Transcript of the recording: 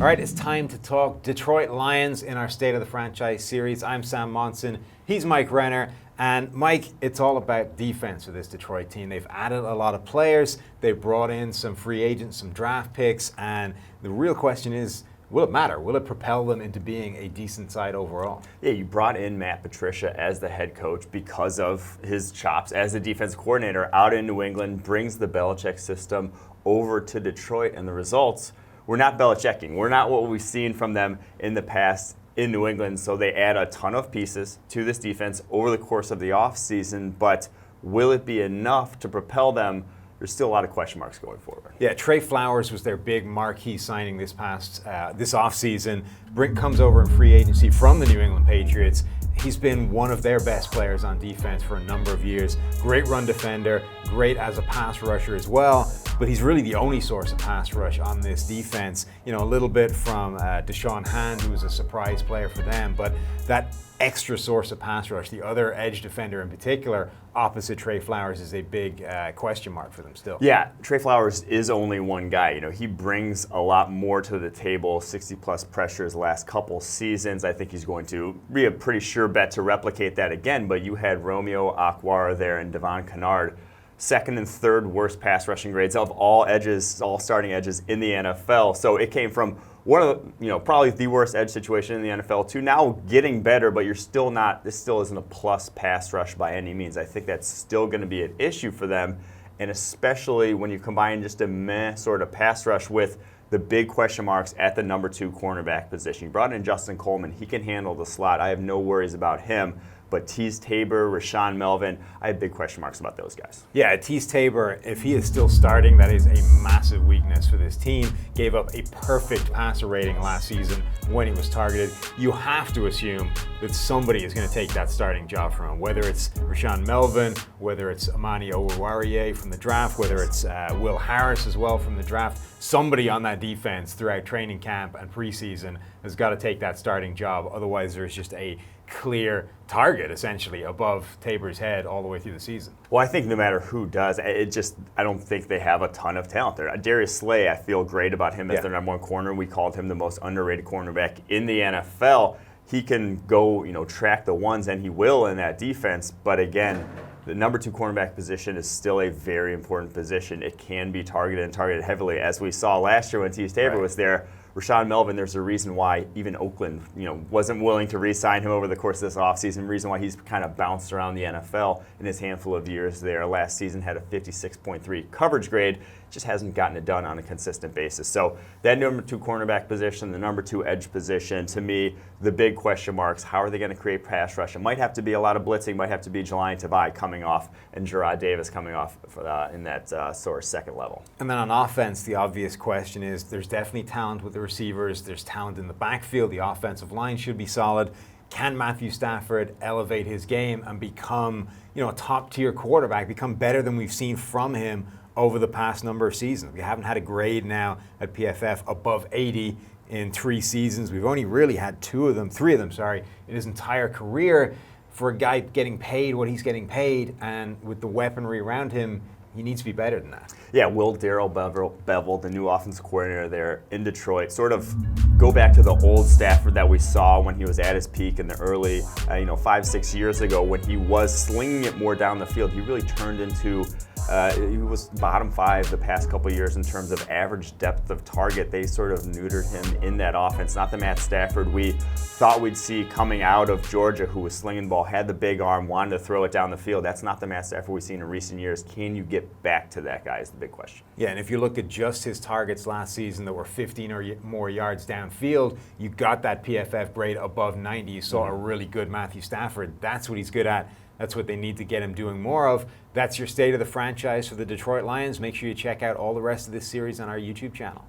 All right, it's time to talk Detroit Lions in our State of the Franchise series. I'm Sam Monson. He's Mike Renner. And Mike, it's all about defense for this Detroit team. They've added a lot of players. They've brought in some free agents, some draft picks. And the real question is, will it matter? Will it propel them into being a decent side overall? Yeah, you brought in Matt Patricia as the head coach because of his chops as the defense coordinator out in New England, brings the Belichick system over to Detroit, and the results were not Belichicking. We're not what we've seen from them in the past in New England, so they add a ton of pieces to this defense over the course of the offseason, but will it be enough to propel them? There's still a lot of question marks going forward. Yeah, Trey Flowers was their big marquee signing this offseason. Comes over in free agency from the New England Patriots. He's been one of their best players on defense for a number of years. Great run defender, great as a pass rusher as well, but he's really the only source of pass rush on this defense. You know, a little bit from Deshaun Hand, who was a surprise player for them, but that extra source of pass rush, the other edge defender in particular, opposite Trey Flowers, is a big question mark for them still. Yeah, Trey Flowers is only one guy. You know, he brings a lot more to the table, 60-plus pressures the last couple seasons. I think he's going to be a pretty sure bet to replicate that again, but you had Romeo Okwara there and Devon Kennard, second and third worst pass rushing grades of all edges, all starting edges in the NFL. So it came from one of the, probably the worst edge situation in the NFL to now getting better, but you're still not, this still isn't a plus pass rush by any means. I think that's still going to be an issue for them, and especially when you combine just a meh sort of pass rush with the big question marks at the number 2 cornerback position. You brought in Justin Coleman. He can handle the slot. I have no worries about him. But Teez Tabor, Rashaan Melvin, I have big question marks about those guys. Yeah, Teez Tabor, if he is still starting, that is a massive weakness for this team. Gave up a perfect passer rating last season when he was targeted. You have to assume that somebody is going to take that starting job from him, whether it's Rashaan Melvin, whether it's Amani Oruwariye from the draft, whether it's Will Harris as well from the draft. Somebody on that defense throughout training camp and preseason has got to take that starting job. Otherwise, there's just a clear target essentially above Tabor's head all the way through the season. Well, I think no matter who does, I don't think they have a ton of talent there. Darius Slay, I feel great about him as their number 1 corner. We called him the most underrated cornerback in the NFL. He can go, track the ones, and he will in that defense. But again, the number 2 cornerback position is still a very important position. It can be targeted and targeted heavily, as we saw last year when Teez Tabor was there. Rashaan Melvin, there's a reason why even Oakland, wasn't willing to re-sign him over the course of this offseason. Reason why he's kind of bounced around the NFL in his handful of years there. Last season had a 56.3 coverage grade, just hasn't gotten it done on a consistent basis. So that number 2 cornerback position, the number 2 edge position, to me, the big question marks. How are they going to create pass rush? It might have to be a lot of blitzing, might have to be Jelani Tabai coming off and Jarrad Davis coming off in that sort of second level. And then on offense, the obvious question is there's definitely talent with the receivers, there's talent in the backfield, the offensive line should be solid. Can Matthew Stafford elevate his game and become, a top-tier quarterback, become better than we've seen from him over the past number of seasons? We haven't had a grade now at PFF above 80 in 3 seasons. We've only really had 3 of them, in his entire career. For a guy getting paid what he's getting paid and with the weaponry around him, he needs to be better than that. Yeah, will Darrell Bevell, the new offensive coordinator there in Detroit, sort of go back to the old Stafford that we saw when he was at his peak in the early, 5-6 years ago when he was slinging it more down the field. He really turned into he was bottom 5 the past couple of years in terms of average depth of target. They sort of neutered him in that offense. Not the Matt Stafford we thought we'd see coming out of Georgia, who was slinging the ball, had the big arm, wanted to throw it down the field. That's not the Matt Stafford we've seen in recent years. Can you get back to that guy is the big question. Yeah, and if you look at just his targets last season that were 15 or more yards downfield, you got that PFF grade above 90. You saw a really good Matthew Stafford. That's what he's good at. That's what they need to get him doing more of. That's your State of the Franchise for the Detroit Lions. Make sure you check out all the rest of this series on our YouTube channel.